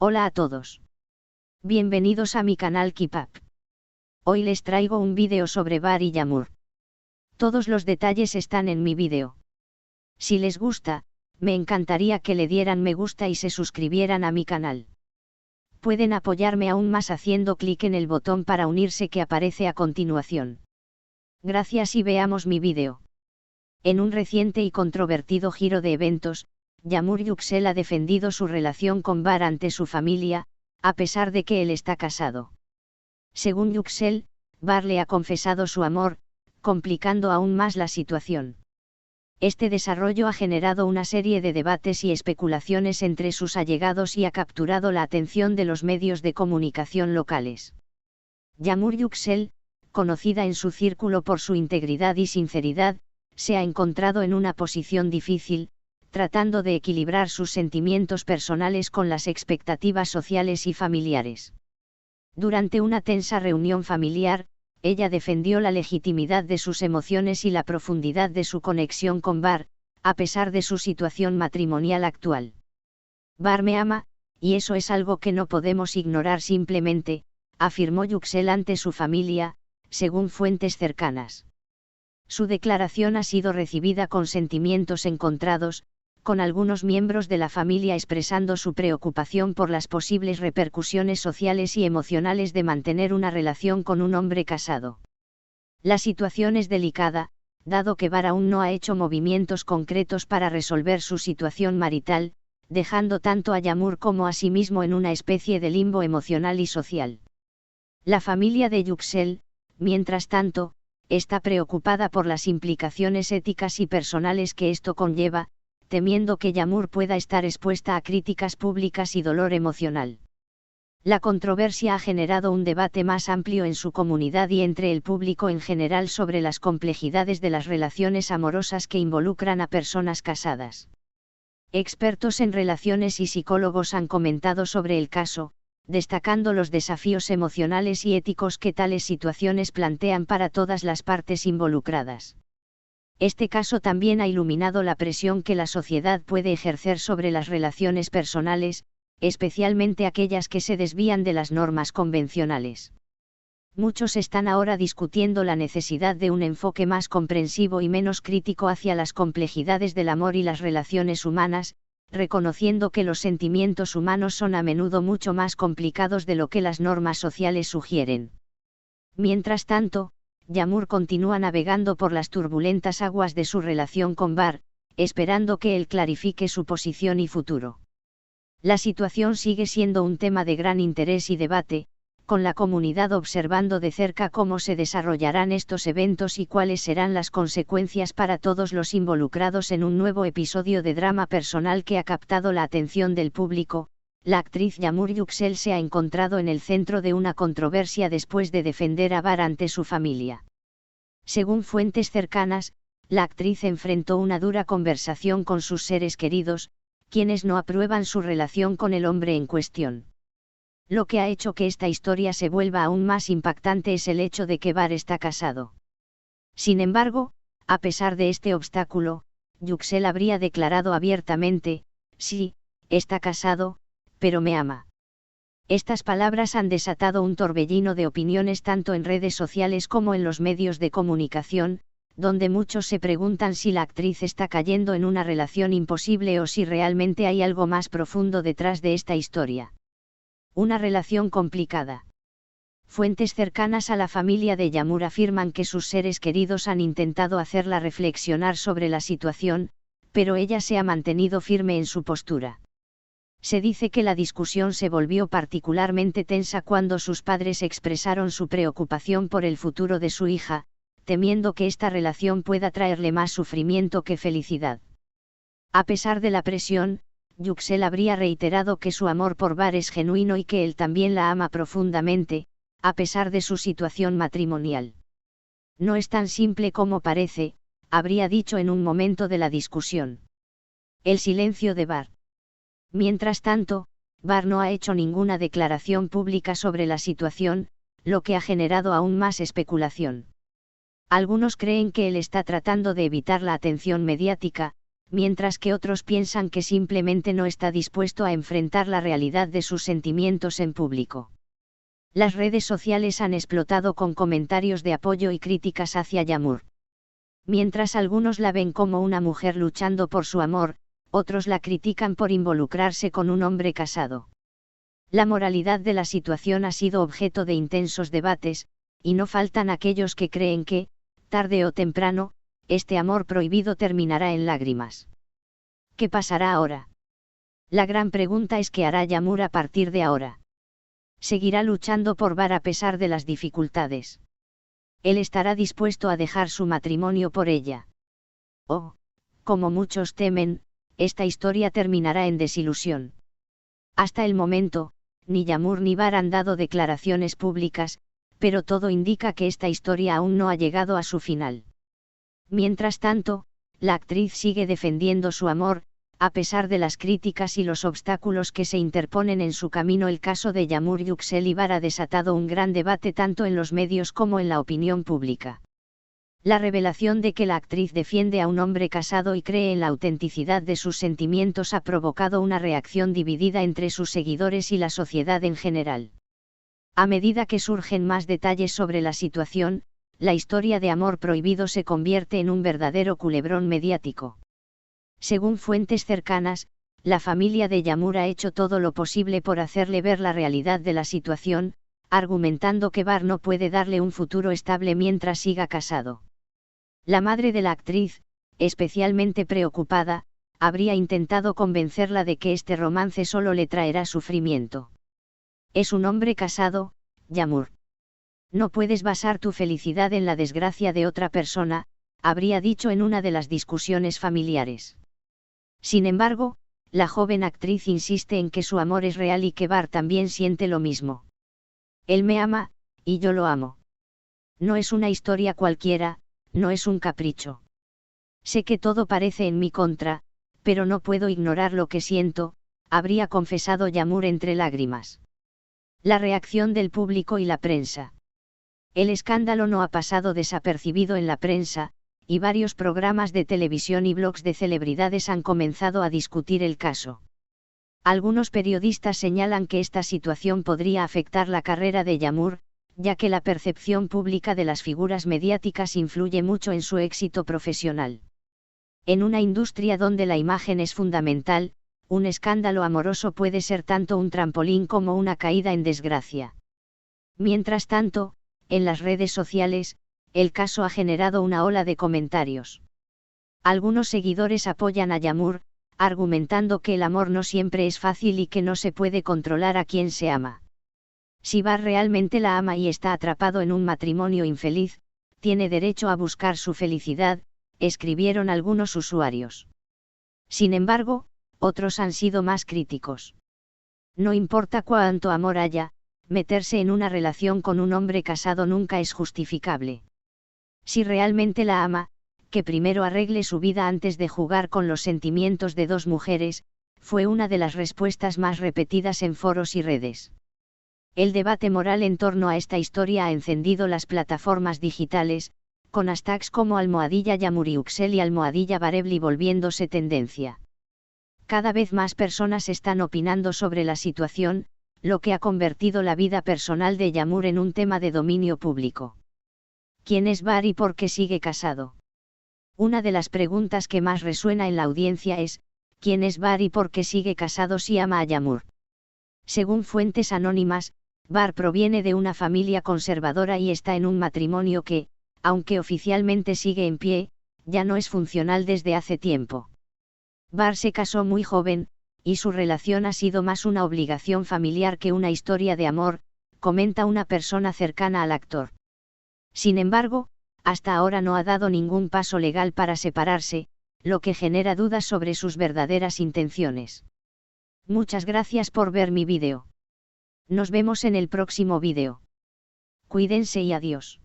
Hola a todos. Bienvenidos a mi canal Keep Up. Hoy les traigo un vídeo sobre Bar y Yağmur. Todos los detalles están en mi vídeo. Si les gusta, me encantaría que le dieran me gusta y se suscribieran a mi canal. Pueden apoyarme aún más haciendo clic en el botón para unirse que aparece a continuación. Gracias y veamos mi vídeo. En un reciente y controvertido giro de eventos, Yağmur Yüksel ha defendido su relación con Bar ante su familia, a pesar de que él está casado. Según Yüksel, Bar le ha confesado su amor, complicando aún más la situación. Este desarrollo ha generado una serie de debates y especulaciones entre sus allegados y ha capturado la atención de los medios de comunicación locales. Yağmur Yüksel, conocida en su círculo por su integridad y sinceridad, se ha encontrado en una posición difícil, tratando de equilibrar sus sentimientos personales con las expectativas sociales y familiares. Durante una tensa reunión familiar, ella defendió la legitimidad de sus emociones y la profundidad de su conexión con Bar, a pesar de su situación matrimonial actual. Bar me ama, y eso es algo que no podemos ignorar simplemente, afirmó Yüksel ante su familia, según fuentes cercanas. Su declaración ha sido recibida con sentimientos encontrados, con algunos miembros de la familia expresando su preocupación por las posibles repercusiones sociales y emocionales de mantener una relación con un hombre casado. La situación es delicada, dado que Bar aún no ha hecho movimientos concretos para resolver su situación marital, dejando tanto a Yağmur como a sí mismo en una especie de limbo emocional y social. La familia de Yüksel, mientras tanto, está preocupada por las implicaciones éticas y personales que esto conlleva, temiendo que Yağmur pueda estar expuesta a críticas públicas y dolor emocional. La controversia ha generado un debate más amplio en su comunidad y entre el público en general sobre las complejidades de las relaciones amorosas que involucran a personas casadas. Expertos en relaciones y psicólogos han comentado sobre el caso, destacando los desafíos emocionales y éticos que tales situaciones plantean para todas las partes involucradas. Este caso también ha iluminado la presión que la sociedad puede ejercer sobre las relaciones personales, especialmente aquellas que se desvían de las normas convencionales. Muchos están ahora discutiendo la necesidad de un enfoque más comprensivo y menos crítico hacia las complejidades del amor y las relaciones humanas, reconociendo que los sentimientos humanos son a menudo mucho más complicados de lo que las normas sociales sugieren. Mientras tanto, Yağmur continúa navegando por las turbulentas aguas de su relación con Bar, esperando que él clarifique su posición y futuro. La situación sigue siendo un tema de gran interés y debate, con la comunidad observando de cerca cómo se desarrollarán estos eventos y cuáles serán las consecuencias para todos los involucrados en un nuevo episodio de drama personal que ha captado la atención del público. La actriz Yağmur Yüksel se ha encontrado en el centro de una controversia después de defender a Bar ante su familia. Según fuentes cercanas, la actriz enfrentó una dura conversación con sus seres queridos, quienes no aprueban su relación con el hombre en cuestión. Lo que ha hecho que esta historia se vuelva aún más impactante es el hecho de que Bar está casado. Sin embargo, a pesar de este obstáculo, Yüksel habría declarado abiertamente: sí, está casado, pero me ama. Estas palabras han desatado un torbellino de opiniones tanto en redes sociales como en los medios de comunicación, donde muchos se preguntan si la actriz está cayendo en una relación imposible o si realmente hay algo más profundo detrás de esta historia. Una relación complicada. Fuentes cercanas a la familia de Yağmur afirman que sus seres queridos han intentado hacerla reflexionar sobre la situación, pero ella se ha mantenido firme en su postura. Se dice que la discusión se volvió particularmente tensa cuando sus padres expresaron su preocupación por el futuro de su hija, temiendo que esta relación pueda traerle más sufrimiento que felicidad. A pesar de la presión, Yüksel habría reiterado que su amor por Bar es genuino y que él también la ama profundamente, a pesar de su situación matrimonial. No es tan simple como parece, habría dicho en un momento de la discusión. El silencio de Bar. Mientras tanto, Bar no ha hecho ninguna declaración pública sobre la situación, lo que ha generado aún más especulación. Algunos creen que él está tratando de evitar la atención mediática, mientras que otros piensan que simplemente no está dispuesto a enfrentar la realidad de sus sentimientos en público. Las redes sociales han explotado con comentarios de apoyo y críticas hacia Yağmur. Mientras algunos la ven como una mujer luchando por su amor, otros la critican por involucrarse con un hombre casado. La moralidad de la situación ha sido objeto de intensos debates, y no faltan aquellos que creen que, tarde o temprano, este amor prohibido terminará en lágrimas. ¿Qué pasará ahora? La gran pregunta es: ¿qué hará Yağmur a partir de ahora? ¿Seguirá luchando por Var a pesar de las dificultades? ¿Él estará dispuesto a dejar su matrimonio por ella? O, como muchos temen, esta historia terminará en desilusión. Hasta el momento, ni Yağmur ni Var han dado declaraciones públicas, pero todo indica que esta historia aún no ha llegado a su final. Mientras tanto, la actriz sigue defendiendo su amor, a pesar de las críticas y los obstáculos que se interponen en su camino. El caso de Yağmur Yüksel y Var ha desatado un gran debate tanto en los medios como en la opinión pública. La revelación de que la actriz defiende a un hombre casado y cree en la autenticidad de sus sentimientos ha provocado una reacción dividida entre sus seguidores y la sociedad en general. A medida que surgen más detalles sobre la situación, la historia de amor prohibido se convierte en un verdadero culebrón mediático. Según fuentes cercanas, la familia de Yağmur ha hecho todo lo posible por hacerle ver la realidad de la situación, argumentando que Var no puede darle un futuro estable mientras siga casado. La madre de la actriz, especialmente preocupada, habría intentado convencerla de que este romance solo le traerá sufrimiento. Es un hombre casado, Yağmur. No puedes basar tu felicidad en la desgracia de otra persona, habría dicho en una de las discusiones familiares. Sin embargo, la joven actriz insiste en que su amor es real y que Var también siente lo mismo. Él me ama, y yo lo amo. No es una historia cualquiera, no es un capricho. Sé que todo parece en mi contra, pero no puedo ignorar lo que siento, habría confesado Yağmur entre lágrimas. La reacción del público y la prensa. El escándalo no ha pasado desapercibido en la prensa, y varios programas de televisión y blogs de celebridades han comenzado a discutir el caso. Algunos periodistas señalan que esta situación podría afectar la carrera de Yağmur, ya que la percepción pública de las figuras mediáticas influye mucho en su éxito profesional. En una industria donde la imagen es fundamental, un escándalo amoroso puede ser tanto un trampolín como una caída en desgracia. Mientras tanto, en las redes sociales, el caso ha generado una ola de comentarios. Algunos seguidores apoyan a Yağmur, argumentando que el amor no siempre es fácil y que no se puede controlar a quien se ama. Si Var realmente la ama y está atrapado en un matrimonio infeliz, tiene derecho a buscar su felicidad, escribieron algunos usuarios. Sin embargo, otros han sido más críticos. No importa cuánto amor haya, meterse en una relación con un hombre casado nunca es justificable. Si realmente la ama, que primero arregle su vida antes de jugar con los sentimientos de dos mujeres, fue una de las respuestas más repetidas en foros y redes. El debate moral en torno a esta historia ha encendido las plataformas digitales, con hashtags como #Yağmur Yüksel y #Varevli volviéndose tendencia. Cada vez más personas están opinando sobre la situación, lo que ha convertido la vida personal de Yağmur en un tema de dominio público. ¿Quién es Var y por qué sigue casado? Una de las preguntas que más resuena en la audiencia es: ¿quién es Var y por qué sigue casado si ama a Yağmur? Según fuentes anónimas, Var proviene de una familia conservadora y está en un matrimonio que, aunque oficialmente sigue en pie, ya no es funcional desde hace tiempo. Var se casó muy joven, y su relación ha sido más una obligación familiar que una historia de amor, comenta una persona cercana al actor. Sin embargo, hasta ahora no ha dado ningún paso legal para separarse, lo que genera dudas sobre sus verdaderas intenciones. Muchas gracias por ver mi vídeo. Nos vemos en el próximo vídeo. Cuídense y adiós.